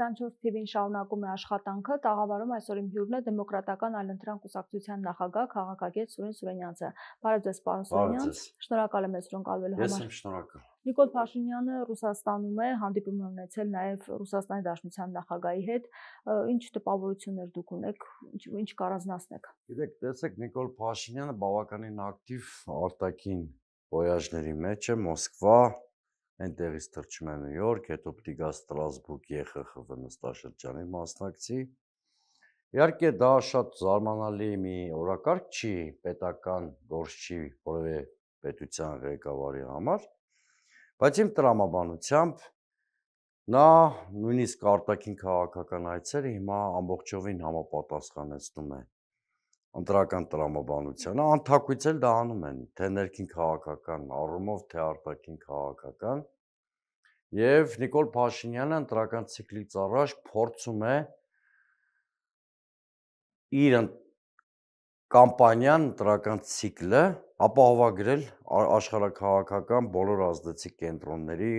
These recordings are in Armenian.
44 TV-ին շարունակում է աշխատանքը, տաղավարում այսօր իմ հյուրն է Դեմոկրատական այլընտրանք կուսակցության նախագահ քաղաքագետ Սուրեն Սուրենյանցը։ Բարև ձեզ, պարոն Սուրենյանց, շնորհակալ եմ այսօր ընկալվելու համար։ Ես եմ շնորհակալ։ Նիկոլ Փաշինյանը Ռուսաստանում է, հանդիպում է ունեցել նաև Ռուսաստանի Դաշնության նախագահի հետ։ Ինչ տպավորություններ դուք ունեք, ինչ կառանձնացնեք։ Գիտեք, տեսեք, Նիկոլ Փաշինյանը բավականին ակտիվ արտաքին ոյաժների մեջ է, Մոսկվա, այնտեղից թռչում է Նյու Յորք, հետո պիտի գա Ստրասբուրգ ԵԽԽՎ նստաշրջանի մասնակցի։ Իհարկե դա շատ զարմանալի մի օրակարգ չի պետական գործչի որևէ պետության ղեկավարի համար, բայց իմ տրամաբանությամբ նա նույնիսկ արտաքին քաղաքական այցերը հիմա ամբողջովին համապատասխանեցնում է ընտրական տրամաբանությանը, անթակույց էլ դա անում են, թե ներքին քաղաքական առումով, թե արտաքին քաղաքական, եւ Նիկոլ Փաշինյանը ընտրական ցիկլից առաջ փորձում է իր կամպանիան, ընտրական ցիկլը ապահովագրել աշխարհաքաղաքական բոլոր ազդեցիկ կենտրոնների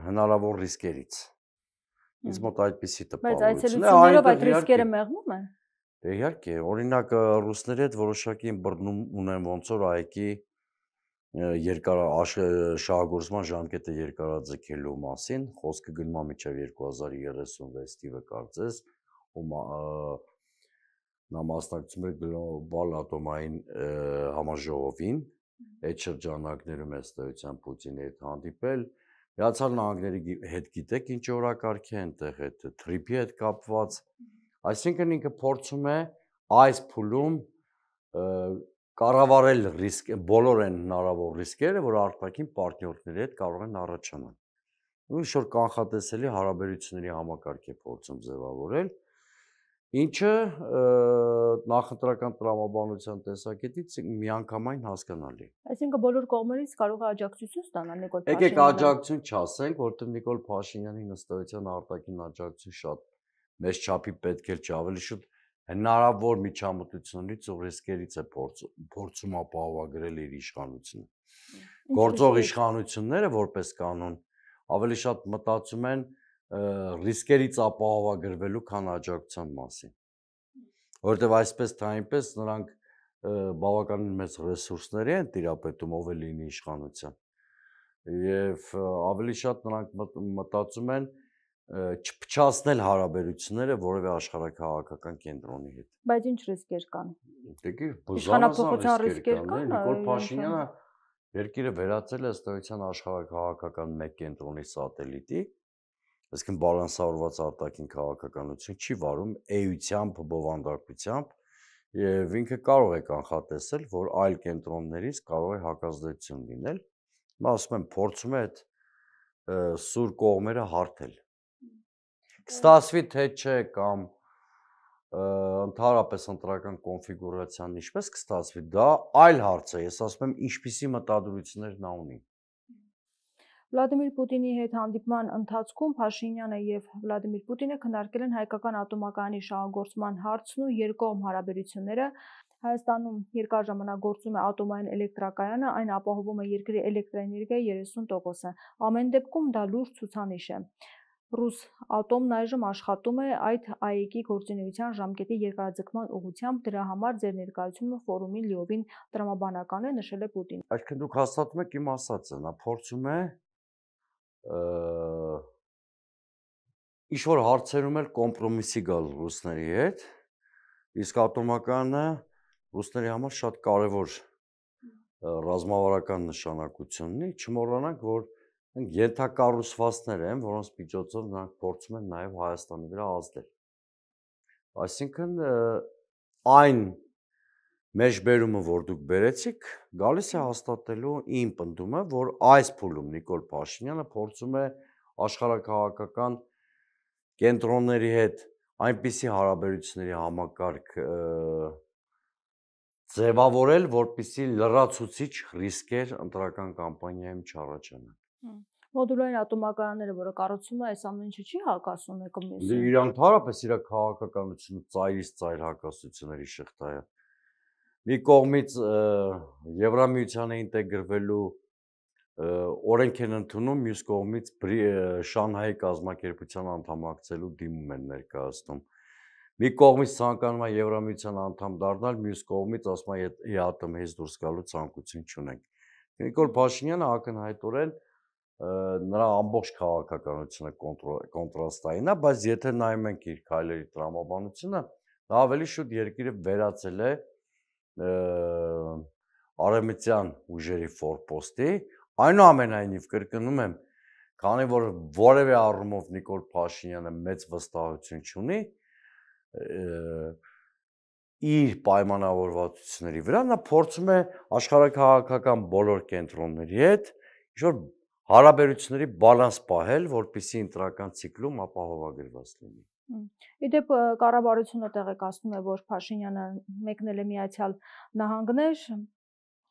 հնարավոր ռիսկերից։ Ինձ մոտ այդպիսի տպավորություն է, այցելություններով այդ ռիսկերը մեղմում են։ Դե իհարկե, օրինակ ռուսների հետ որոշակի բռնում ունեն ոնց որ այգի շահագործման ժամկետը երկարաձգելու մասին, խոսքը գնում է մինչև 2036 թիվը կարծես, նա մասնակցում է գլոբալ ատոմային համաժողովին, այդ շրջանակներում է ըստեյության Պուտինի հետ հանդիպել, Միացյալ Նահանգների հետ գիտեք ինչ օրակարգ է այնտեղ այդ թրիփի հետ կապված, այսինքն ինքը փորձում է այս փուլում կառավարել ռիսկ բոլոր այն հնարավոր ռիսկերը, որ արտաքին պարտներների հետ կարող են առաջանալ։ Ինչ որ կանխատեսելի հարաբերությունների համակարգ է փորձում ձևավորել, ինչը նախընտրական տրամաբանության տեսակետից միանգամայն հասկանալի է։ Այսինքն բոլոր կողմերից կարող է աջակցություն ստանալ Նիկոլ Փաշինյանը։ Եկեք աջակցություն չասենք, որովհետև Նիկոլ Փաշինյանի ըստեյության արտաքին աջակցություն շատ մեծ չափի պետք է չի, ավելի շուտ հնարավոր միջամտություններից ու ռիսկերից է փորձում ապահովագրել իր իշխանությունը։ Գործող իշխանությունները որպես կանոն ավելի շատ մտածում են ռիսկերից ապահովագրվելու, քան աջակցության մասին։ Որովհետև այսպես թե այնպես նրանք բավականին մեծ ռեսուրսների են տիրապետում, ով է լինի իշխանության։ Եվ ավելի շատ նրանք մտածում են չփչացնել հարաբերությունները որևէ աշխարհաքաղաքական կենտրոնի հետ։ Բայց ինչ ռիսկեր կան։ Իշխանափոխության ռիսկեր կան, Նիկոլ Փաշինյանը երկիրը վերածել է ըստեյության աշխարհաքաղաքական մեկ կենտրոնի սատելիտի, այսինքն բալանսավորված արտաքին քաղաքականություն չի վարում էությամբ, բովանդակությամբ, եւ ինքը կարող է կանխատեսել, որ այլ կենտրոններից կարող է հակազդեցություն լինել։ Հիմա ասում եմ, փորձում է այդ սուր կողմերը հարթել։ Կստացվի թե չէ կամ ընդհանրապես ընտրական կոնֆիգուրացիան ինչպես կստացվի, դա այլ հարց է, ես ասում եմ, ինչպիսի մտադրություններ նա ունի։ Վլադիմիր Պուտինի հետ հանդիպման ընթացքում Փաշինյանը եւ Վլադիմիր Պուտինը քննարկել են հայկական ատոմակայանի շահագործման հարցն ու երկկողմ հարաբերությունները։ Հայաստանում երկար ժամանակ գործում է ատոմային էլեկտրակայանը, այն ապահովում է երկրի էլեկտրաէներգիայի 30%-ը։ Ամեն դեպքում դա լուրջ ցուցանիշ է։ Ռուս ատոմն այժմ աշխատում է այդ ԱԵԿ-ի գործունեության ժամկետի երկարաձգման ուղղությամբ, դրա համար ձեր ներկայությունը ֆորումի լիովին տրամաբանական է, նշել է Պուտինը։ Այսինքն դուք հաստատում եք իմ ասածը, նա փորձում է ինչ-որ հարցերում էլ կոմպրոմիսի գալ ռուսների հետ, իսկ ատոմակայանը ռուսների համար շատ կարևոր ռազմավարական նշանակություն ունի, չմոռանանք, որ ենթակառուցվածքներ են, որոնց միջոցով նրանք փորձում են նաև Հայաստանի վրա ազդել։ Այսինքն այն մեջբերումը, որ դուք բերեցիք, գալիս է հաստատելու իմ պնդումը, որ այս փուլում Նիկոլ Փաշինյանը փորձում է աշխարհաքաղաքական կենտրոնների հետ այնպիսի հարաբերությունների համակարգ ձևավորել, որպեսզի լրացուցիչ ռիսկեր ընտրական կամպանիայում չառաջանան։ Մոդուլային ատոմակայանները, որը կառուցում է, այս ամեն ինչը չի հակասում մեկը մյուսին։ Իր ընդհանրապես իր քաղաքականությունը ծայրից ծայր հակասությունների շղթա է։ Մի կողմից Եվրամիությանը ինտեգրվելու օրենք են ընդունում, մյուս կողմից Շանհայի կազմակերպության անդամակցելու դիմում են ներկայացնում։ Մի կողմից ցանկանում է Եվրամիության անդամ դառնալ, մյուս կողմից ասում է ԵԱՏՄ-ից դուրս գալու ցանկություն չունենք։ Նիկոլ Փաշինյանը ակնհայտորեն նրա ամբողջ քաղաքականությունը կոնտրաստային է, բայց եթե նայում ենք իր քայլերի տրամաբանությունը, նա ավելի շուտ երկիրը վերածել է արևմտյան ուժերի ֆորպոստի, այնուամենայնիվ կրկնում եմ, քանի որ որևէ առումով Նիկոլ Փաշինյանը մեծ վստահություն չունի իր պայմանավորվածությունների վրա, նա փորձում է աշխարհաքաղաքական բոլոր կենտրոնների հետ ինչ-որ հարաբերությունների բալանս պահել, որպեսզի ընտրական ցիկլում ապահովագրված լինի։ Իդեպ կառավարությունը տեղեկացնում է, որ Փաշինյանը մեկնել է Միացյալ Նահանգներ,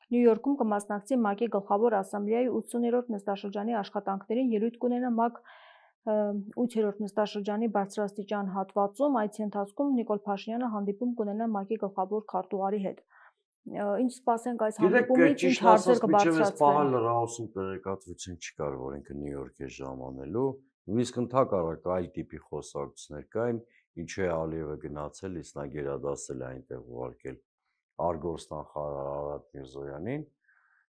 Նյու Յորքում կմասնակցի ՄԱԿ-ի գլխավոր ասամբլեայի 80-րդ նստաշրջանի աշխատանքներին, ելույթ կունենա ՄԱԿ 8-րդ նստաշրջանի բարձրաստիճան հատվածում, այդ ընթացքում Նիկոլ Փաշինյանը հանդիպում կունենա ՄԱԿ-ի գլխավոր քարտուղարի հետ։ Ինչ սպասենք այս հանդիպումից, ինչ հարցեր կբարձրացվեն։ Լրահոսում տեղեկատվություն չկար, որ ինքը Նյու Յորք է ժամանելու, նույնիսկ ընդհակառակ այլ տիպի խոսակցություններ կային, ինչու է Ալիևը գնացել, իսկ նա գերադասել է այնտեղ ուղարկել Արգորստան Արարատ Միրզոյանին։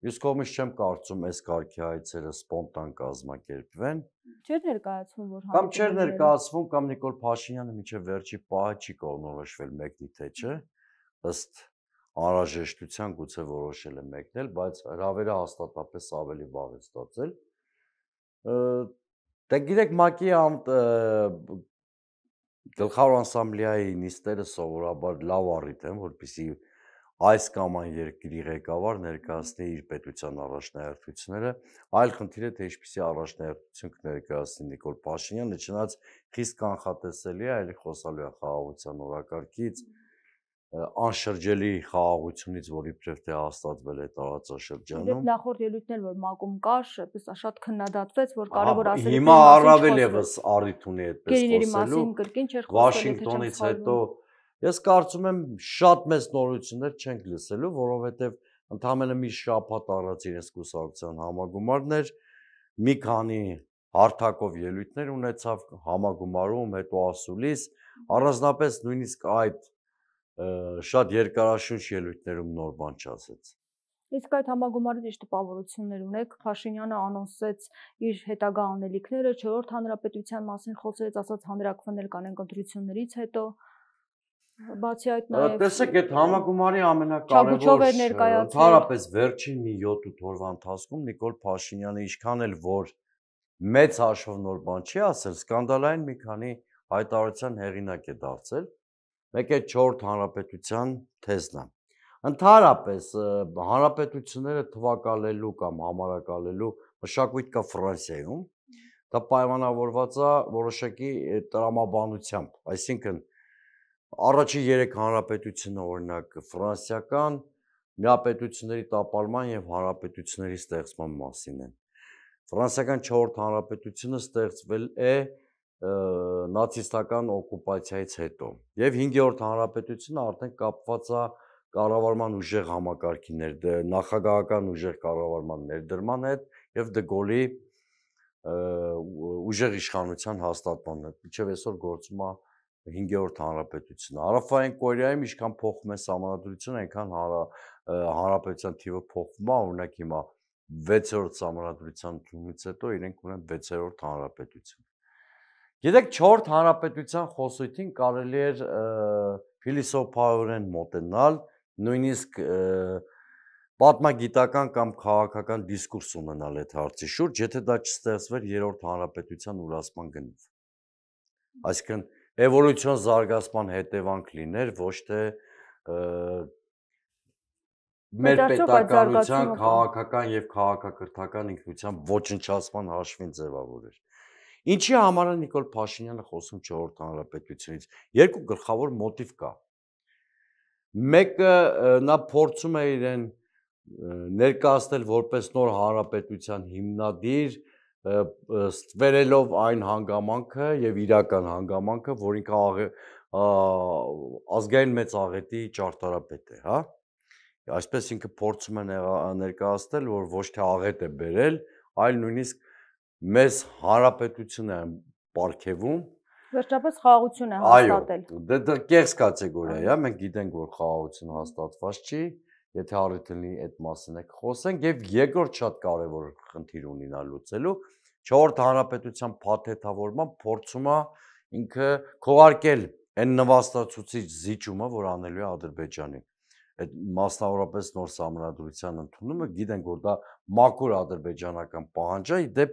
Իսկ կողմից չեմ կարծում այս կարգի այցերը սպոնտան կազմակերպվեն։ Չէր ներկայացվում, որ Կամ չէր ներկայացվում, կամ Նիկոլ Փաշինյանը մինչև վերջի պահը չի կողմնորոշվել մեկնի թե չէ, ըստ անհրաժեշտության գուցե որոշել է մեկնել, բայց հրավերը հաստատապես ավելի վաղ է ստացել։ Դե գիտեք, ՄԱԿ-ի գլխավոր ասամբլեայի նիստերը սովորաբար լավ առիթ են, որպեսզի այս կամ այն երկրի ղեկավար ներկայացնի իր պետության առաջնահերթությունները, այլ խնդիր է, թե ինչպիսի առաջնահերթություն կներկայացնի Նիկոլ Փաշինյանը, չնայած խիստ կանխատեսելի է, այլ խոսալու է խաղաղության օրակարգից, անշրջելի խաղաղությունից, որ իբրև թե հաստատվել է տարածաշրջանում։ Նախորդ ելույթն էլ որ ՄԱԿ-ում կար, այդպես շատ քննադատվեց, որ կարևոր ասել հիմա առավել եւս առիթ ունի այդպես խոսելու։ կրկին չէր խոսել, Վաշինգտոնից հետո ես կարծում եմ շատ մեծ նորություններ չենք լսելու, որովհետև ընդամենը մի շաբաթ առաջ իրենց կուսակցության համագումարներ մի քանի հարթակով ելույթներ ունեցավ համագումարում, հետո ասուլիս, առանձնապես նույնիսկ այդ շատ երկարաշունչ ելույթներում նոր բան չասեց։ Իսկ այդ համագումարից ինչ տպավորություններ ունեք։ Փաշինյանը անոնսեց իր հետագա անելիքները, 4-րդ հանրապետության մասին խոսեց, ասաց հանրակրվեներ կանենք ընտրություններից հետո։ Բացի այդ նաև տեսեք, այդ համագումարի ամենակարևոր ընդհանրապես վերջին մի 7-8 օրվա ընթացքում Նիկոլ Փաշինյանը ինչքան էլ որ մեծ հաշվով նոր բան չի ասել, սկանդալային մի քանի հայտարարության հեղինակ է դարձել։ Մեկ է 4-րդ հանրապետության թեզն է։ Ընդհանրապես հանրապետությունները թվակալելու կամ համարակալելու մշակույթ կա Ֆրանսիայում, դա պայմանավորված է որոշակի տրամաբանությամբ, այսինքն առաջի 3 հանրապետությունը օրինակ ֆրանսիական միապետությունների տապալման եւ հանրապետությունների ստեղծման մասին են։ Ֆրանսիական 4-րդ հանրապետությունը ստեղծվել է նացիստական օկուպացիայից հետո եւ 5-րդ հանրապետությունը արդեն կապված է կառավարման ուժեղ համակարգի նախագահական ուժեղ կառավարման ներդրման հետ եւ Դե Գոլի ուժեղ իշխանության հաստատման հետ։ Մինչեւ այսօր գործում է 5-րդ հանրապետությունը։ Հարավային Կորեայում ինչքան փոխում է սահմանադրությունը, այնքան հանրապետության թիվը փոխվում է, օրինակ հիմա 6-րդ սահմանադրության ընդունումից հետո իրենք ունեն 6-րդ հանրապետություն։ Գիտեք, 4-րդ հանրապետության խոսույթին կարելի էր փիլիսոփայորեն մոտենալ, նույնիսկ պատմագիտական կամ քաղաքական դիսկուրս ունենալ այդ հարցի շուրջ, եթե դա չստեղծվեր 3-րդ հանրապետության ուրացման գնով։ Այսինքն էվոլյուցիոն զարգացման հետևանք լիներ, ոչ թե մեր պետականության քաղաքական եւ քաղաքակրթական ինքնության ոչնչացման հաշվին ձևավորեր։ Ինչի համար է Նիկոլ Փաշինյանը խոսում 4-րդ հանրապետությունից։ Երկու գլխավոր մոտիվ կա։ Մեկը նա փորձում է իրեն ներկայացնել որպես նոր հանրապետության հիմնադիր, ստվերելով այն հանգամանքը եւ իրական հանգամանքը, որ ինքը ազգային մեծ աղետի ճարտարապետ է, հա։ Այսպես ինքը փորձում է ներկայացնել, որ ոչ թե աղետ է բերել, այլ նույնիսկ մեզ հանրապետություն է պարգևում։ Վերջապես խաղաղություն է Այո, հաստատել։ դա կեղծ կատեգորիա է, մենք գիտենք, որ խաղաղություն հաստատված չի, եթե առիթ լինի այդ մասին եք խոսենք, եւ երկրորդ շատ կարևոր խնդիր ունի նա լուծելու, 4-րդ հանրապետության փաթեթավորման փորձում է ինքը քողարկել այն նվաստացուցիչ զիջումը, որ անելու է Ադրբեջանին։ Այդ մասնավորապես նոր սահմանադրության ընդունումը, գիտենք, որ դա մաքուր ադրբեջանական պահանջ է, դեպ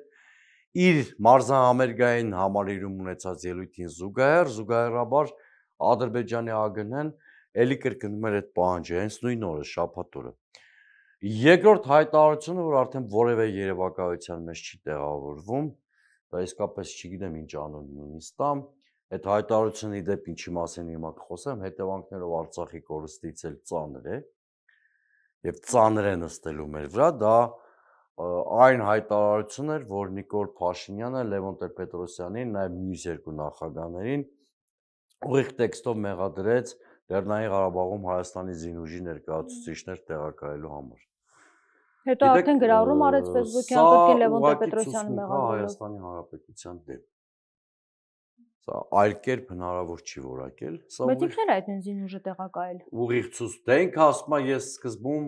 իր մարզահամերգային համալիրում ունեցած ելույթին զուգահեռաբար Ադրբեջանի ԱԳՆ-ն էլի կրկնում էր այդ պահանջը, հենց նույն օրը, շաբաթ օրը։ Երկրորդ հայտարարությունը, որ արդեն որևէ երևակայության մեջ չի տեղավորվում, դա իսկապես չգիտեմ ինչ անուն նույնիսկ տամ, այդ հայտարարությունը ի դեպ ինչի մասին հիմա կխոսեմ, հետևանքներով Արցախի կորստից էլ ծանր է, եւ ծանր է նստելու մեր վրա, դա այն հայտարարություն էր, որ Նիկոլ Փաշինյանը Լևոն Տեր-Պետրոսյանին, նաև մյուս երկու նախագահներին ուղիղ տեքստով մեղադրեց Լեռնային Ղարաբաղում Հայաստանի զինուժի ներկայացուցիչներ տեղակայելու համար։ Հետո արդեն գրառում արեց Facebook-յան կրկին Լևոն Տեր-Պետրոսյանը մեղադրելով Հայաստանի Հանրապետության դեմ։ Սա այլ կերպ հնարավոր չի որակել։ Բայց ինքն էլ այդ զինուժը տեղակայել։ Ուղիղ ցույց, դե ինքը ասում է, ես սկզբում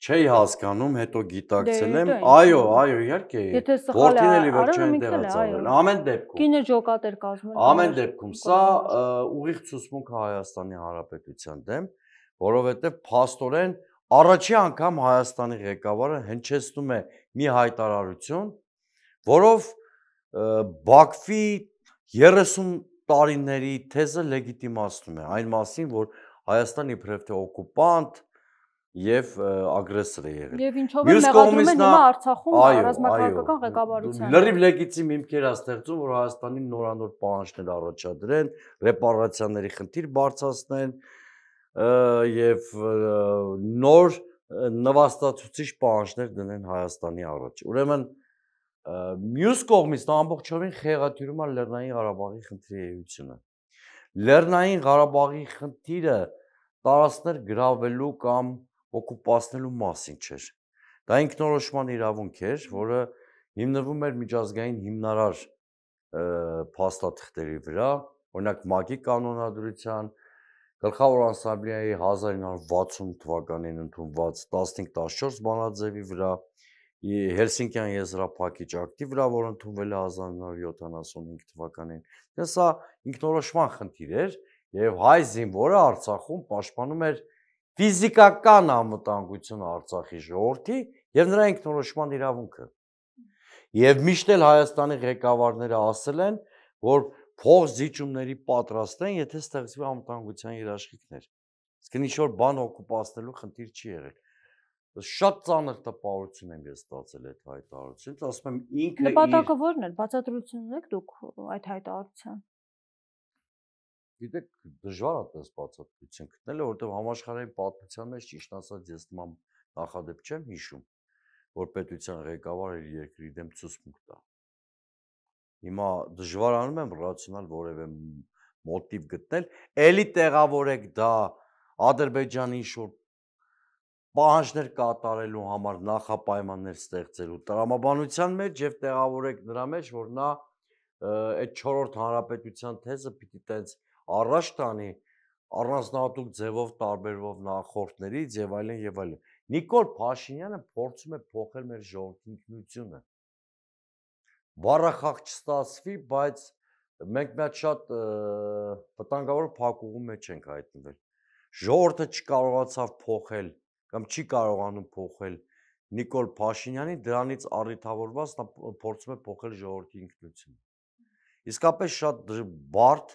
չէի հասկանում, հետո գիտակցել եմ։ Այո, իհարկե։ Եթե սխալ է, վերջին տեղացավել։ Ամեն դեպքում։ Կինը ջոկատ էր կազմել։ Ամեն դեպքում սա ուղիղ ցուցմունք է Հայաստանի Հանրապետության դեմ, որովհետև փաստորեն առաջի անգամ Հայաստանի ղեկավարը հնչեցնում է մի հայտարարություն, որով Բաքվի 30 տարիների թեզը լեգիտիմացնում է այն մասին, որ Հայաստանը իբրև թե օկուպանտ եւ ագրեսոր է եղել։ Եվ ինչով է մեղադրում են հիմա Արցախում ռազմաքաղաքական ղեկավարությանը։ Լրիվ լեգիտիմ հիմքեր է ստեղծում, որ Հայաստանին նորանոր պահանջներ առաջադրեն, ռեպարացիաների խնդիր բարձրացնեն եւ նոր նվաստացուցիչ պահանջներ դնեն Հայաստանի առաջ։ Ուրեմն մյուս կողմից նա ամբողջովին խեղաթյուրում է Լեռնային Ղարաբաղի խնդրի էությունը։ Լեռնային Ղարաբաղի խնդիրը տարածքներ գրավելու կամ օկուպացնելու մասին չէր։ Դա ինքնորոշման իրավունք էր, որը հիմնվում էր միջազգային հիմնարար փաստաթղթերի վրա, օրինակ ՄԱԿ-ի կանոնադրության, Գլխավոր ասամբլեայի 1960 թվականին ընդունված 1514 բանաձևի վրա, Հելսինկյան եզրափակիչ ակտի վրա, որ ընդունվել է 1975 թվականին։ Դա սա ինքնորոշման խնդիր էր եւ հայ զինվորը Արցախում պաշտպանում էր ֆիզիկական անվտանգությունը Արցախի ժողովրդի եւ նրա ինքնորոշման իրավունքը։ Եվ միշտ էլ Հայաստանի ղեկավարները ասել են, որ փող զիջումների պատրաստ են, եթե ստեղծվի անվտանգության երաշխիքներ։ Իսկ ինչ որ բան օկուպացնելու խնդիր չի եղել։ Շատ ծանր տպավորություն եմ ես ստացել այդ հայտարարությունից, ասում եմ ինքը նպատակը ո՞րն էր, բացատրություն ունեք դուք այդ հայտարարության։ Գիտեք, դժվար է այդպես բացատրություն գտնել, որովհետև համաշխարհային պատմության մեջ ճիշտ ասած ես նման նախադեպ չեմ հիշում, որ պետության ղեկավարը իր երկրի դեմ ցուցմունք տա։ Հիմա դժվարանում եմ ռացիոնալ որևէ մոտիվ գտնել, էլի տեղավորեք դա Ադրբեջանի ինչ-որ պահանջներ կատարելու համար նախապայմաններ ստեղծելու տրամաբանության մեջ եւ տեղավորեք նրա մեջ, որ նա այդ 4-րդ հանրապետության թեզը պիտի տենց առաջ տանի առանձնահատուկ ձևով տարբերվող նախորդներից եւ այլն եւ այլն։ Նիկոլ Փաշինյանը փորձում է փոխել մեր ժողովրդի ինքնությունը։ Բառախաղ չստացվի, բայց մենք մի հատ շատ վտանգավոր փակուղու մեջ ենք հայտնվել։ Ժողովուրդը չկարողացավ փոխել կամ չի կարողանում փոխել Նիկոլ Փաշինյանի, դրանից առիթավորված նա փորձում է փոխել ժողովրդի ինքնությունը։ Իսկապես շատ բարդ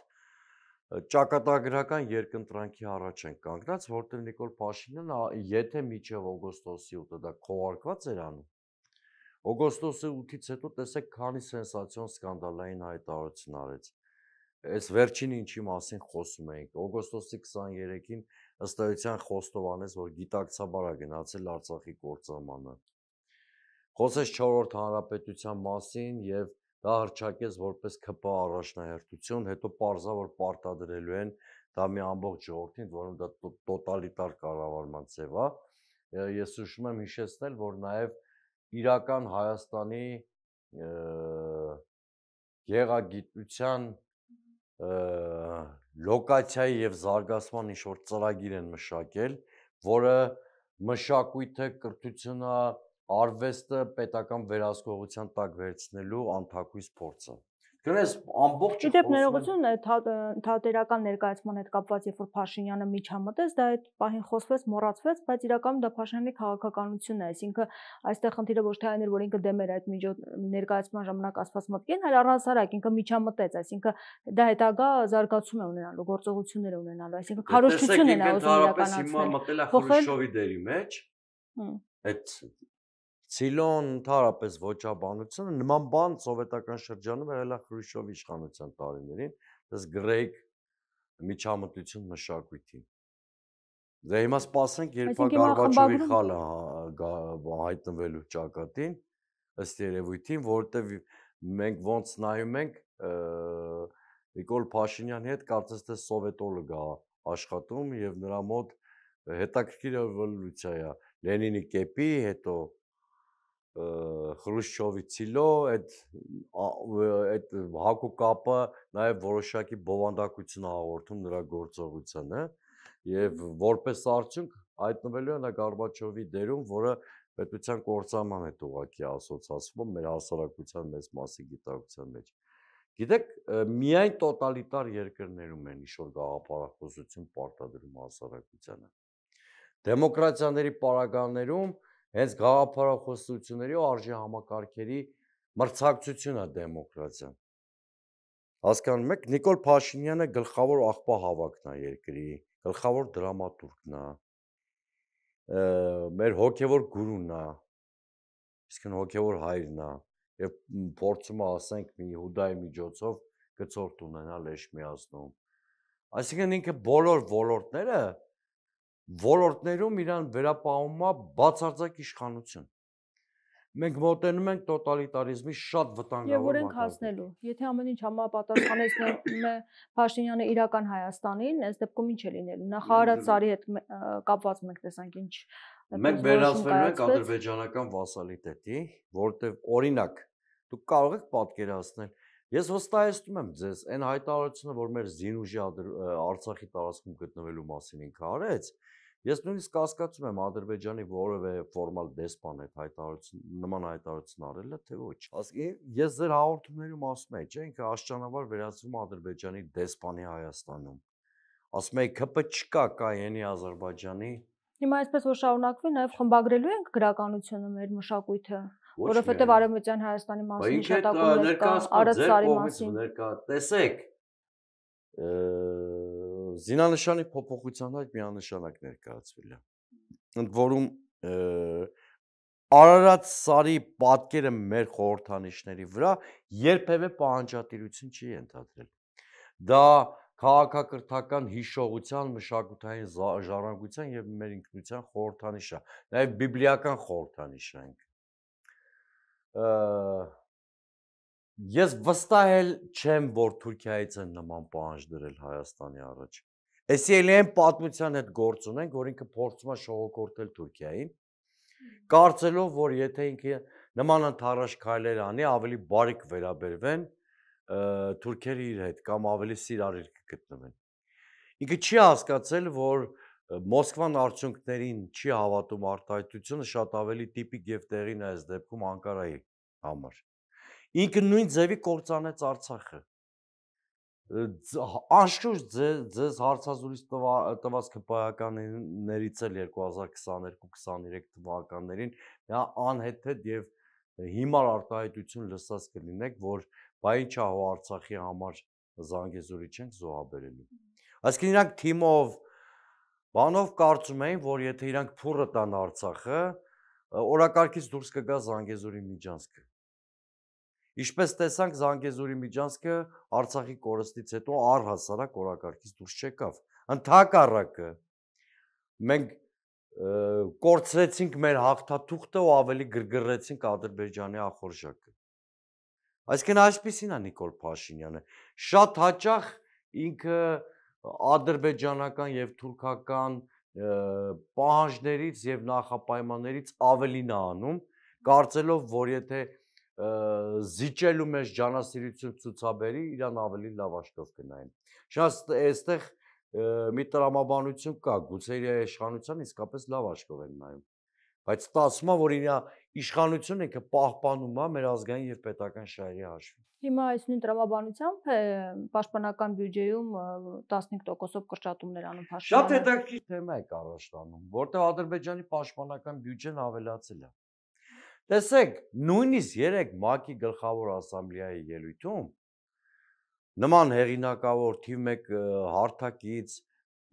ճակատագրական երկընտրանքի առաջ են կանգնած, որտեղ Նիկոլ Փաշինյանը եթե միջև օգոստոսի 8-ը դա քողարկված էր անում, օգոստոսի 8-ից հետո տեսեք քանի սենսացիոն սկանդալային հայտարարություն արեց։ Այս վերջին ինչի մասին խոսում էինք, օգոստոսի 23-ին ըստ էության Խոստովանես, որ գիտակցաբար է գնացել Արցախի կործանմանը։ Խոսեց 4-րդ հանրապետության մասին եւ դա հռչակեց որպես ԿՊ առաջնահերթություն, հետո պարզա որ պարտադրելու են դա մի ամբողջ ժողովրդին, որում դա տոտալիտար կառավարման ձև է։ Ես ուշում եմ հիշեցնել, որ նաև իրական Հայաստանի գեղագիտության լոկացիայի եւ զարգացման ինչ-որ ծրագիր են մշակել, որը մշակույթը, կրթությունը, արվեստը պետական վերահսկողության տակ վերցնելու անթակույց փորձ է։ Գնես ամբողջը Իդեպ ներողություն թատերական ներկայացման հետ կապված, երբ որ Փաշինյանը միջամտեց, դա այդ պահին խոսվեց, մոռացվեց, բայց իրականում դա Փաշինյանի քաղաքականությունն է, այսինքն այստեղ խնդիրը ոչ թե այն էր, որ ինքը դեմ էր այդ ներկայացման ժամանակ ասված մտքին, այլ առհասարակ ինքը միջամտեց, այսինքն դա հետագա զարգացում է ունենալու, գործողություններ է ունենալու, այսինքն քարոզչություն է նա ուզում իրականացնել։ Հիմա մտել է Խրուշչովի դերի մեջ, այդ Ցիլոն ընդհանրապես ոչաբանությունը նման բան սովետական շրջանում եղել է Խրուշչովի իշխանության տարիներին, դες գրեիք միջամտություն մշակույթին։ Դե հիմա սպասենք, երբ Գորբաչովի խալը հայտնվելու ճակատին, ըստ երևույթին, որովհետև մենք ոնց նայում ենք Նիկոլ Փաշինյանի հետ կարծես թե սովետոլոգ է աշխատում եւ նրա մոտ հետաքրքիր էվոլյուցիա է Լենինի կեպի, հետո Խրուշչովի ցիլո, այդ հակու կապը նաև որոշակի բովանդակություն հաղորդում նրա գործողությանը եւ որպես արդյունք հայտնվելու է նա Գորբաչովի դերում, որը պետության կործանման հետ ուղղակի ասոցացվում մեր հասարակության մեծ մասի գիտակցության մեջ։ Գիտեք, միայն տոտալիտար երկրներում են ինչ-որ գաղափարախոսություն պարտադրում հասարակությանը։ Դեմոկրատիաների պարագաներում հենց գաղափարախոսությունների ու արժեհամակարգերի մրցակցությունն է դեմոկրատիան։ Հասկանում եք, Նիկոլ Փաշինյանը գլխավոր աղբահավաքն է երկրի, գլխավոր դրամատուրգն է, մեր հոգևոր գուրուն է, իսկն հոգևոր հայրն է, եւ փորձում է ասենք մի Հուդայի միջոցով գծորդ ունենալ Էշմիածնում։ Այսինքն ինքը բոլոր ոլորտներում իրան վերապահում է բացարձակ իշխանություն։ Մենք մոտենում ենք տոտալիտարիզմի շատ վտանգավոր Եվ որ ենք հասնելու։ Եթե ամեն ինչ համապատասխանեցնում է Փաշինյանը իրական Հայաստանին, այս դեպքում ինչ է լինելու։ Նախարարած Սարի հետ կապված մենք տեսանք ինչ։ Մենք վերածվելու ենք ադրբեջանական վասալիտետի, որտեղ օրինակ դուք կարող եք պատկերացնել, ես վստահեցնում եմ ձեզ, այն հայտարարությունը, որ մեր զինուժի Արցախի տարածքում գտնվելու մասին ինքը արեց, ես նույնիսկ կասկածում եմ Ադրբեջանի որևէ ֆորմալ դեսպան այդ նման հայտարարություն արել է, թե ոչ։ Ես ձեր հաղորդումներում ասում եմ, չէ՞, ինքը աշճանաբար վերածվում Ադրբեջանի դեսպանի Հայաստանում։ Ասում եմ, ԿՊ չկա, կա Ենի Ադրբեջանի։ Հիմա այսպես որ շարունակվի, նաև խմբագրելու ենք գրականությունը մեր մշակույթը, որովհետև Արևմտյան Հայաստանի մասին հիշատակումներ կա, Արադ Սարի մասին։ Տեսեք, զինանշանի փոփոխության հետ միանշանակ ներկայացվել է։ Ընդ որում Արարատ Սարի պատկերը մեր խորհրդանիշների վրա երբևէ պահանջատիրություն չի ենթադրել։ Դա քաղաքակրթական հիշողության, մշակութային ժառանգության եւ մեր ինքնության խորհրդանիշ է, նաեւ բիբլիական խորհրդանիշ է։ Ես վստահել չեմ, որ Թուրքիայից են նման պահանջ դրել Հայաստանի առաջ։ Էսի էլի են պատմության հետ գործ ունենք, որ ինքը փորձում է շողոքորթել Թուրքիային, կարծելով, որ եթե ինքը նման ընդառաջ քայլեր անի, ավելի բարի կվերաբերվեն թուրքերը իր հետ կամ ավելի սիրալիր կգտնվեն։ Ինքը չի հասկացել, որ Մոսկվան արդյունքներին չի հավատում արտահայտությունը շատ ավելի տիպիկ եւ տեղին է այս դեպքում Անկարայի համար։ Ինքը նույն ձևի կործանեց Արցախը։ Անշուշտ ձեզ հարցազրույց տված ԿՊԱ-ականներից էլ 2022-23 թվականներին նա անհեթեթ եւ հիմար արտահայտություն լսած կլինեք, որ բա ի՞նչ է հո Արցախի համար Զանգեզուրի չենք զոհաբերելու։ Այսինքն իրանք թիմով բանով կարծում էին, որ եթե իրանք փուռը տան Արցախը, օրակարգից դուրս կգա Զանգեզուրի միջանցքը։ Ինչպես տեսանք, Զանգեզուրի միջանցքը Արցախի կորստից հետո առհասարակ օրակարգից դուրս չեկավ։ Ընդհակառակը մենք կորցրեցինք մեր հաղթաթուղթը ու ավելի գրգռեցինք Ադրբեջանի ախորժակը։ Այսինքն այսպեսին է Նիկոլ Փաշինյանը։ Շատ հաճախ ինքը ադրբեջանական եւ թուրքական պահանջներից եւ նախապայմաններից ավելին է անում, կարծելով, որ եթե զիջելու մեջ ջանասիրություն ցուցաբերի, իրան ավելի լավ աշտով կնային։ Շանս այստեղ մի տրամաբանություն կա, գուցե իր իշխանության իսկապես լավ աշտով են նայում։ Բայց ստացվում է, որ իր իշխանությունը ինքը պահպանում է մեր ազգային եւ պետական շահերի հաշվին։ Հիմա այս նույն տրամաբանությամբ պաշտպանական բյուջեում 15%-ով կրճատումներ անում Փաշինյանը։ Շատ հետաքրքիր թեմա է առաջ տանում, որտեղ Ադրբեջանի պաշտպանական բյուջեն ավելացել է։ Տեսեք, նույնիսկ երեք ՄԱԿ-ի գլխավոր ասամբլեայի ելույթում նման հեղինակավոր թիվ 1 հարթակից,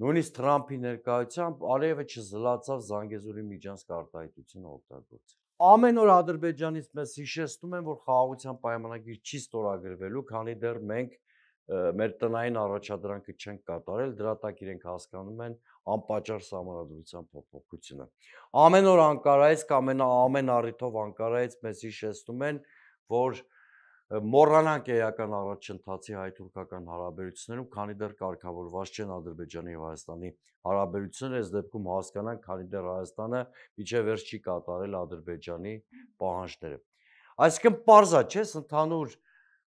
նույնիսկ Թրամփի ներկայությամբ Ալիևը չզլացավ Զանգեզուրի միջանցք արտահայտությունը օգտագործել։ Ամեն օր Ադրբեջանից մեզ հիշեցնում են, որ խաղաղության պայմանագիր չի ստորագրվելու, քանի դեռ մենք մեր տնային առաջադրանքը չենք կատարել, դրա տակ իրենք հասկանում են անպատճառ սահմանադրության փոփոխությունը։ Ամեն օր Անկարայից կամ ամեն առիթով Անկարայից մեզ հիշեցնում են, որ մոռանանք էական առաջընթացի հայ-թուրքական հարաբերություններում, քանի դեռ կարգավորված չեն Ադրբեջանի եւ Հայաստանի հարաբերությունները, այս դեպքում հասկանանք, քանի դեռ Հայաստանը միջև վերջ չի կատարել Ադրբեջանի պահանջները։ Այսինքն պարզ է, չէ՞, ընդհանուր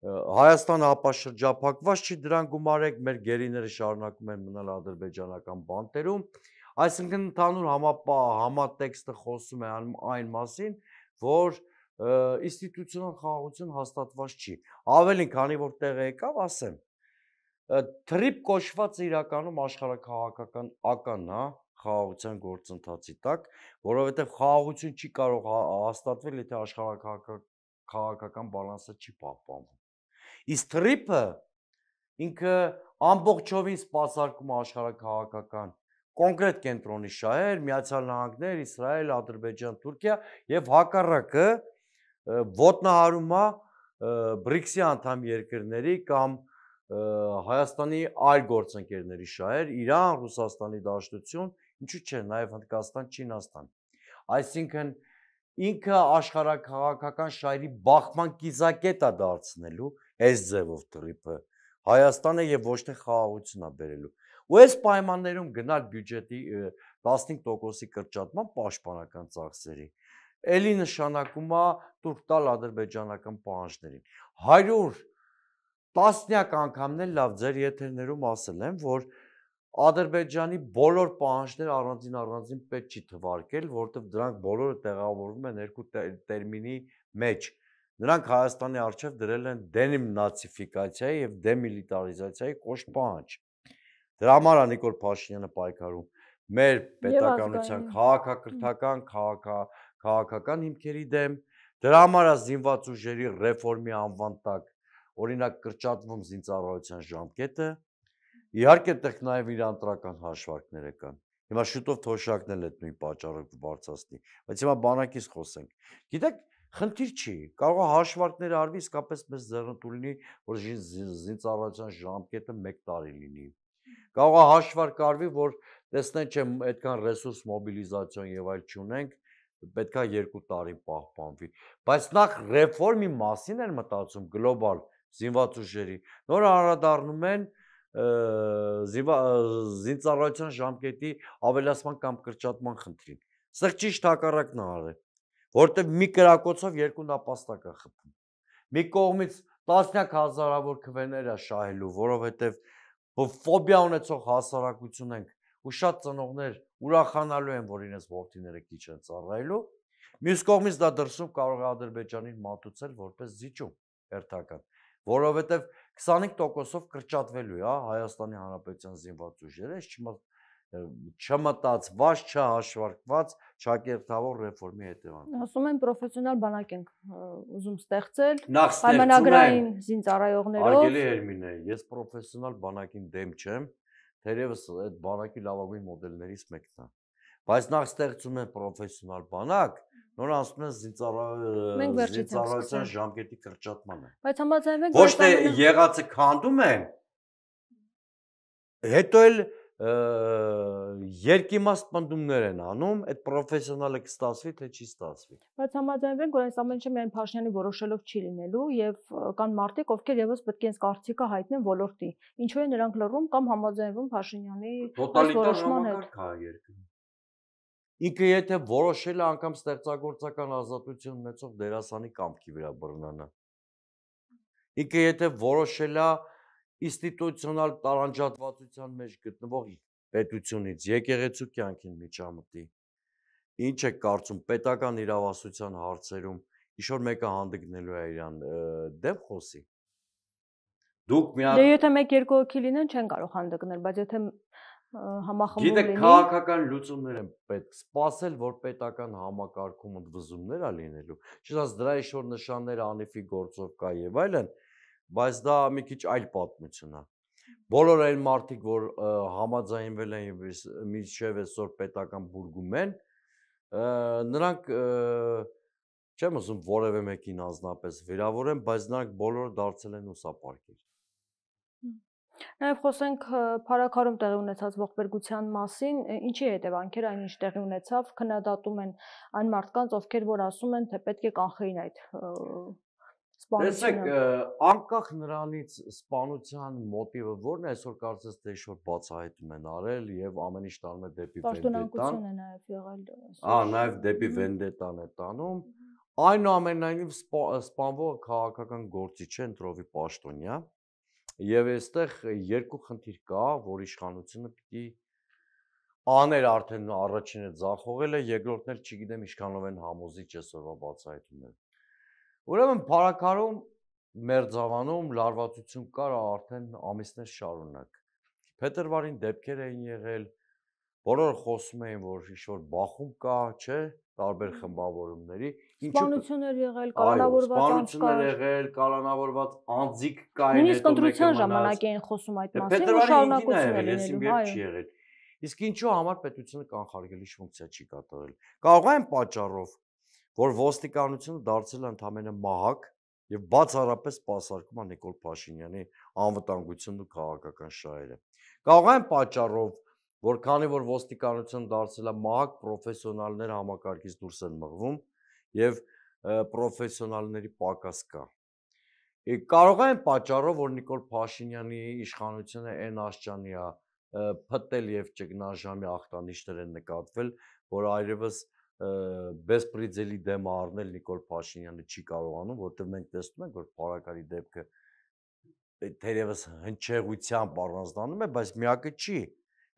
Հայաստանը ապաշրջափակված չի, դրան գումարեք, մեր գերիները շարունակում են մնալ ադրբեջանական բանտերում, այսինքն ընդհանուր համատեքստը խոսում է այն մասին, որ ինստիտուցիոնալ խաղաղություն հաստատված չի։ Ավելին, քանի որ տեղը եկավ, ասեմ, թրիփ կոչվածը իրականում աշխարհաքաղաքական ականն է խաղաղության գործընթացի տակ, որովհետև խաղաղություն չի կարող հաստատվել, եթե աշխարհաքաղաքական բալանսը չի պահպանվում։ Իսկ թրիփը ինքը ամբողջովին սպասարկում է աշխարհաքաղաքական կոնկրետ կենտրոնի շահեր, Միացյալ Նահանգներ, Իսրայել, Ադրբեջան, Թուրքիա եւ հակառակը ոտնահարում է BRICS-ի անդամ երկրների կամ Հայաստանի այլ գործընկերների շահեր, Իրան, Ռուսաստանի Դաշնություն, ինչու՞ չէ, նաեւ Հնդկաստան, Չինաստան։ Այսինքն ինքը աշխարհաքաղաքական շահերի բախման կիզակետ է դարձնելու այս ձևով թրիփը Հայաստանը եւ ոչ թե խաղաղություն է բերելու։ Ու այս պայմաններում գնալ բյուջետի 15%-ի կրճատման պաշտպանական ծախսերի էլի նշանակում է տուրք տալ ադրբեջանական պահանջներին։ 100 տասնյակ անգամներ լավ ձեր եթերներում ասել եմ, որ Ադրբեջանի բոլոր պահանջները առանձին պետք չի թվարկել, որովհետև դրանք բոլորը տեղավորվում են երկու տերմինի մեջ։ Նրանք Հայաստանի առջև դրել են դենացիֆիկացիայի եւ դեմիլիտարիզացիայի կոշտ պահանջ։ Դրա համար է Նիկոլ Փաշինյանը պայքարում մեր պետականության քաղաքական հիմքերի դեմ, դրա համար է զինված ուժերի ռեֆորմի անվան տակ օրինակ կրճատվում զինծառայության ժամկետը, իհարկե տեղ նաև իր անտրական հաշվարկները կան։ Հիմա շուտով Թոշակն էլ այդ նույն պատճառը կբարձրացնի, բայց հիմա բանակից խոսենք։ Գիտեք, խնդիր չի, կարող է հաշվարկները արվի, իսկապես մեզ ձեռնտու լինի, որ զինծառայության ժամկետը 1 տարի լինի։ Կարող է հաշվարկ արվի, որ տեսնենք, չէ, այդքան ռեսուրս մոբիլիզացիոն եւ այլ չունենք, պետքա 2 տարի պահպանվի, բայց նախ ռեֆորմի մասին են մտածում գլոբալ զինված ուժերի, նոր անդրադառնում են զինծառայության ժամկետի ավելացման կամ կրճատման խնդրին։ Սա ճիշտ հակառակն է արել, որտեղ մի կրակոցով 2 նապաստակ է խփում։ Մի կողմից տասնյակ հազարավոր քվեներ է շահելու, որովհետև ֆոբիա ունեցող հասարակություն ենք ու շատ ծնողներ ուրախանալու են, որ իրենց որդիները քիչ են ծառայելու։ Մյուս կողմից դա դրսում կարող է Ադրբեջանին մատուցել որպես զիջում հերթական, որովհետև 25%-ով կրճատվելու է Հայաստանի Հանրապետության զինված ուժերը, չմտածված, չհաշվարկված, չակերտավոր ռեֆորմի հետևանքով։ Ասում են պրոֆեսիոնալ բանակ ենք ուզում ստեղծել, պայմանագրային զինծառայողներով։ Արգելի Հերմինե, ես պրոֆեսիոնալ բանակին դեմ չեմ, թերևս այդ բանակի լավագույն մոդելներից մեկն է։ Բայց նախ ստեղծում են պրոֆեսիոնալ բանակ, նոր ասում են զինծառայության ժամկետի կրճատմանը։ Բայց համաձայնվենք, ոչ թե եղածը քանդում են, հետո էլ երկիմաստ պնդումներ են անում, այդ պրոֆեսիոնալը կստացվի, թե չի ստացվի։ Բայց համաձայնվենք, որ այս ամեն ինչը միայն Փաշինյանի որոշելով չի լինելու եւ կան մարդիկ, ովքեր եւս պետք է այս կարծիքը հայտնեն ոլորտի։ Ինչու է նրանք լռում կամ համաձայնվում Փաշինյանի այս որոշման հետ։ Համակարգ է երկրում։ Ինքը եթե որոշել է անգամ ստեղծագործական ազատություն ունեցող դերասանի կամքի վրա բռնանա։ Ինքը եթե որոշել է ինստիտուցիոնալ տարանջատվածության մեջ գտնվող պետությունից եկեղեցու կյանքին միջամտի։ Ինչ է կարծում պետական իրավասության հարցերում ինչ-որ մեկը հանդգնելու է իրան դեմ խոսի։ Դուք միակ Դե եթե 1-2 հոգի լինեն չեն կարող հանդգնել, բայց եթե համախմբում գիտեք, լինի, քաղաքական լուծումներ են պետք սպասել, որ պետական համակարգում ընդվզումներ է լինելու։ Չնայած դրա ինչ-որ նշաններ անիֆի գործով կա եւ այլն, բայց դա մի քիչ այլ պատմություն է։ Բոլոր այն մարդիկ, որ համաձայնվել են եւ մինչեւ այսօր պետական բուրգում են, նրանք չեմ ասում որևէ մեկին ազնապես վիրավորեն, բայց նրանք բոլորը դարձել են ուսապարկեր։ Նաև խոսենք Փարաքարում տեղի ունեցած ողբերգության մասին, ինչի հետևանքեր այն ինչ տեղի ունեցավ, քննադատում են այն մարդկանց, ովքեր որ ասում են, թե պետք է կանխեին այդ Տեսեք, սպանությունը։ անկախ նրանից սպանության մոտիվը որն է, այսօր կարծես թե ինչ-որ բացահայտում են արել եւ ամեն ինչ տանում է դեպի վենդետան։ Պաշտոնանկություն է նաև եղել։ Նաև դեպի վենդետան է տանում։ Այնուամենայնիվ սպանվողը քաղաքական գործիչ է, ընտրովի պաշտոնյա։ Եվ այստեղ երկու խնդիր կա, որ իշխանությունը պիտի աներ արդեն առաջինը ձախողել է, երկրորդն էլ չգիտեմ ինչքանով են համոզիչ այսօրվա բացահայտումները։ Ուրեմն Փարաքարում մերձավանում լարվածություն կար արդեն ամիսներ շարունակ։ Փետրվարին դեպքեր էին եղել, բոլորը խոսում էին, որ ինչ-որ բախում կա, չէ, տարբեր խմբավորումների, Սպանություններ եղել, կալանավորված անձ կար։ Սպանություններ եղել, կալանավորված անձիկ կային, Նույնիսկ ընտրության ժամանակ էին խոսում այդ մասին, որ շարունակություն է լինելու, այո։ Իսկ ինչու համար պետությունը կանխարգելիչ ֆունկցիա չի կատարել։ Կարող է այն պատճառով, որ ոստիկանությունը դարձել է ընդամենը մահակ եւ բացառապես սպասարկում է Նիկոլ Փաշինյանի անվտանգությունն ու քաղաքական շահերը։ Կարող է այն պատճառով, որ քանի որ ոստիկանությունը դարձել է մահակ, պրոֆեսիոնալները համակարգից դուրս են մղվում եւ պրոֆեսիոնալների պակաս կա։ Կարող է այն պատճառով, որ Նիկոլ Փաշինյանի իշխանությունը այն աշճանի է փտել եւ ճգնաժամի ախտանիշներ են նկատվել, որ այլևս բեսպրիձելի դեմ առնել Նիկոլ Փաշինյանը չի կարողանում, որտեղ մենք տեսնում ենք, որ Փարաքարի դեպքը թերևս հնչեղությամբ առանձնանում է, բայց միակը չի։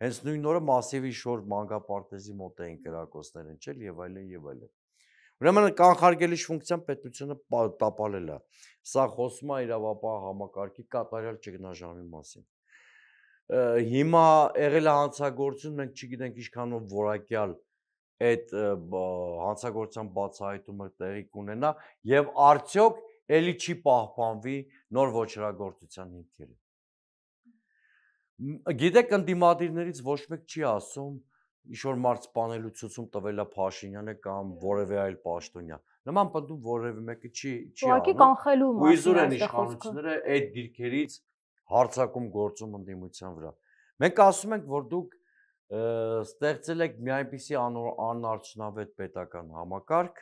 Հենց նույն օրը մասիվի շոր մանկապարտեզի մոտ էին կրակոցներ ընչել եւ այլն եւ այլն։ Ուրեմն կանխարգելիչ ֆունկցիան պետությունը տապալել է։ Սա խոսում է իրավապահ համակարգի կատարյալ ճգնաժամի մասին։ Հիմա եղել է հանցագործություն, մենք չգիտենք ինչքանով որակյալ այդ հանցագործության բացահայտումը տեղի կունենա եւ արդյոք էլի չի պահպանվի նոր ոչռագործության հիմքերը։ Գիտեք, ընդդիմադիրներից ոչ մեկ չի ասում ինչ-որ մարդ սպանելու ցուցում տվել է Փաշինյանը կամ որևէ այլ պաշտոնյա։ Նման պնդում որևէ մեկը չի Ուղղակի կանխելու ու իզուր են իշխանությունները այդ դիրքերից հարձակում գործում ընդդիմության վրա։ Մենք ասում ենք, որ դուք ստեղծել եք մի այնպիսի անարդյունավետ պետական համակարգ,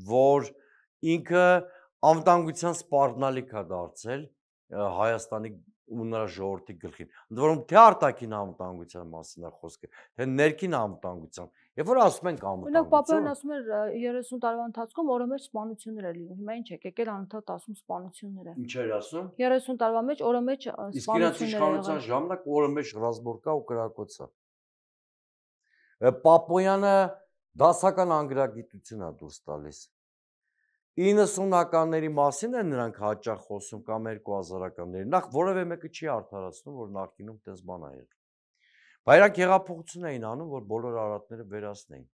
որ ինքը անվտանգության սպառնալիք է դարձել Հայաստանի ու նրա ժողովրդի գլխին։ Ընդ որում թե արտաքին անվտանգության մասին է խոսքը, թե ներքին անվտանգության։ Երբ որ ասում ենք Օրինակ Պապոյանն անվտանգություն, ասում էր 30 տարվա ընթացքում օրը մեջ սպանություններ է լինում։ Հիմա ինչ է, եկել անընդհատ ասում սպանություններ է։ ինչ էր ասում։ 30 տարվա մեջ օրը մեջ Իսկ իրանց սպանություններ իշխանության ժամանակ օրը մեջ ռազմորկա ու կրակոց է։ Պապոյանը դասական անգրագիտություն է դուրս տալիս։ 90-ականների մասին են նրանք հաճախ խոսում կամ 2000-ականների։ Նախ որևէ մեկը չի արդարացնում, որ նախկինում տես բան ա եղել։ Բայց իրանք հեղափոխություն էին անում, որ բոլոր արատները վերացնեին։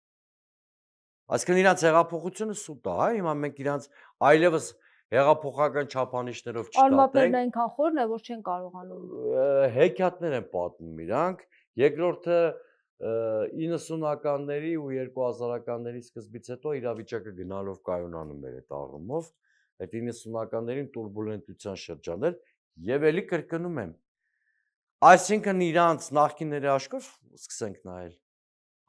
Այսինքն իրանց հեղափոխությունը սուտ է, հա, հիմա մենք իրանց այլևս հեղափոխական չափանիշներով չտատենք։ Արմատներն այնքան խորն է, որ չեն կարողանում։ Հեքիաթներ են պատմում իրանք։ Երկրորդը 90-ականների ու 2000-ականների սկզբից հետո իրավիճակը գնալով կայունանում էր այդ առումով, այդ 90-ականներին տուրբուլենտության շրջան էր եւ ելի կրկնում եմ։ Այսինքն իրանց նախկինների աշխով սկսենք նայել։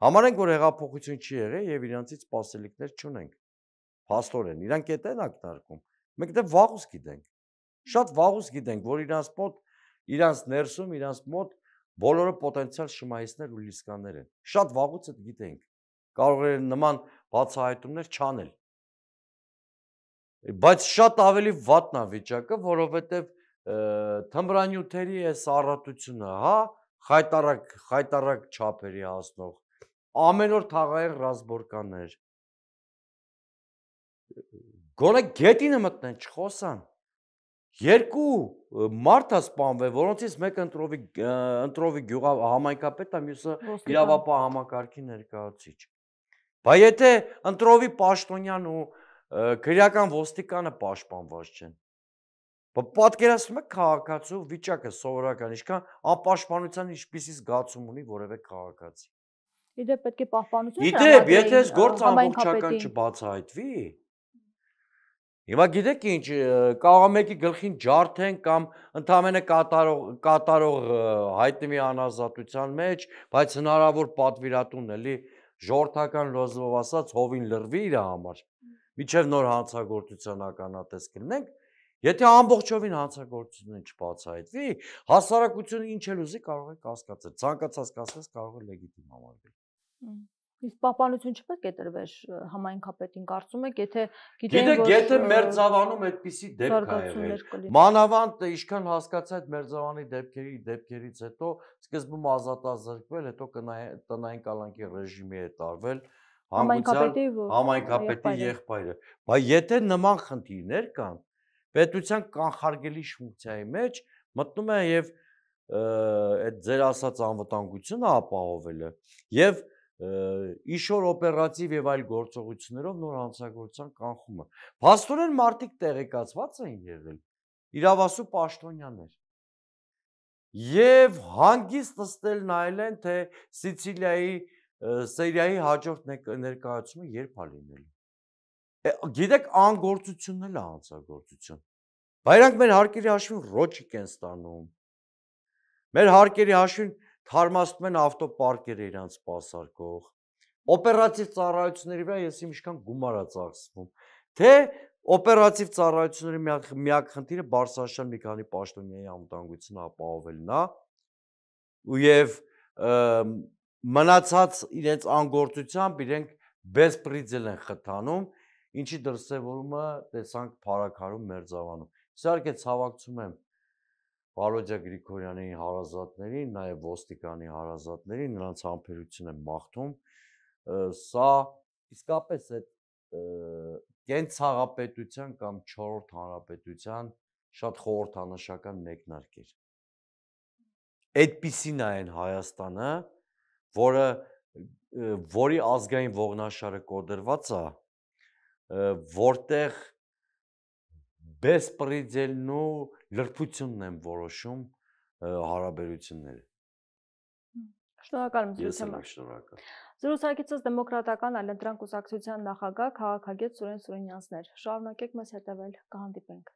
Համարենք, որ հեղափոխություն չի եղել եւ իրանցից սպասելիքներ չունենք։ Փաստորեն, իրանք էդ են ակնարկում։ Մենք դե վաղուց գիտենք։ Շատ վաղուց գիտենք, որ իրանց ներսում, իրանց մոտ բոլորը պոտենցիալ շմայիստներ ու լիսկաներ են։ Շատ վաղուց այդ գիտենք։ Կարող են նման բացահայտումներ չանել։ Բայց շատ ավելի վատն է վիճակը, որովհետեւ թմրանյութերի այս առատությունը, հա, խայտարակ չափերի հասնող, ամեն օր թաղային ռազմորկաներ։ Գոնե գետինը մտնեն, չխոսան։ Երկու մարդ է սպանվել, որոնցից մեկը ընտրովի համայնքապետ է, մյուսը իրավապահ համակարգի ներկայացուցիչ։ Բայց եթե ընտրովի պաշտոնյան ու քրեական ոստիկանը պաշտպանված չեն, պատկերացնում եք քաղաքացու վիճակը սովորական, ինչքան անպաշտպանության ինչպիսի զգացում ունի որևէ քաղաքացի։ Իդեպ պետք է պահպանություն Իդեպ, եթե այս գործը ամբողջական չբացահայտվի, հիմա գիտեք ինչ, կարող է մեկի գլխին ջարդեն կամ ընդամենը կատարող հայտնվի անազատության մեջ, բայց հնարավոր պատվիրատուն էլի ժողովրդական լեզվով ասած հովին լրվի իր համար, մինչև նոր հանցագործության ականատես կլինենք, եթե ամբողջովին հանցագործությունը չբացահայտվի, հասարակությունը ինչ էլ ուզի կարող է կասկածել, ցանկացած կասկած կարող է լեգիտիմ համարվել։ Իսկ պահպանություն չպետք է տրվեր համայնքապետին, կարծում եք, եթե գիտենք, եթե Մերձավանում այդպիսի դեպք ա եղել, մանավանդ ինչքան հասկացա այդ Մերձավանի դեպքերից հետո սկզբում ազատազրկվել, հետո տնային կալանքի ռեժիմի է տարվել համայնքապետի եղբայրը, բայց եթե նման խնդիրներ կան, պետության կանխարգելիչ ֆունկցիայի մեջ մտնում է եւ այդ ձեր ասած անվտանգությունը ապահովելը եւ իշոր օպերատիվ եւ այլ գործողություններով նոր հանցագործության կանխումը։ Փաստորեն մարդիկ տեղեկացված էին եղել, իրավասու պաշտոնյաներ։ Եվ հանգիստ նստել նայել են, թե Սիցիլիայի Սերիայի հաջորդ ներկայացումը երբ է լինելու։ Գիտեք, անգործությունն էլ է հանցագործություն։ Բայց մեր հարկերի հաշվին ռոճիկ են ստանում։ Մեր հարկերի հաշվին թարմացնում են ավտոպարկերը իրանց սպասարկող, օպերատիվ ծառայությունների վրա ես ինչքան գումար է ծախսվում, թե օպերատիվ ծառայությունների միակ խնդիրը Բարսաշյան մի քանի պաշտոնյայի անվտանգությունը ապահովելն է, եւ մնացած իրենց անգործությամբ իրենք բեսպրիձել են խթանում, ինչի դրսևորումը տեսանք Փարաքարում Մերձավանում։ Իհարկե ցավակցում եմ Վալոդյա Գրիգորյանի հարազատներին, նաև ոստիկանի հարազատներին, նրանց համբերություն եմ մաղթում, սա իսկապես այդ կենցաղապետության կամ 4-րդ հանրապետության շատ խորհրդանշական մեկնարկ էր։ Այդպիսին է այն Հայաստանը, որի ազգային ողնաշարը կոդրված է, որտեղ բեսպրիձելն ու լրբությունն են որոշում հարաբերությունները։ Շնորհակալ եմ զրույցի համար։ Շնորհակալ։ Զրուցակիցս Դեմոկրատական այլընտրանք կուսակցության նախագահ քաղաքագետ Սուրեն Սուրենյանցն էր։ Շարունակեք մեզ հետևել, կհանդիպենք։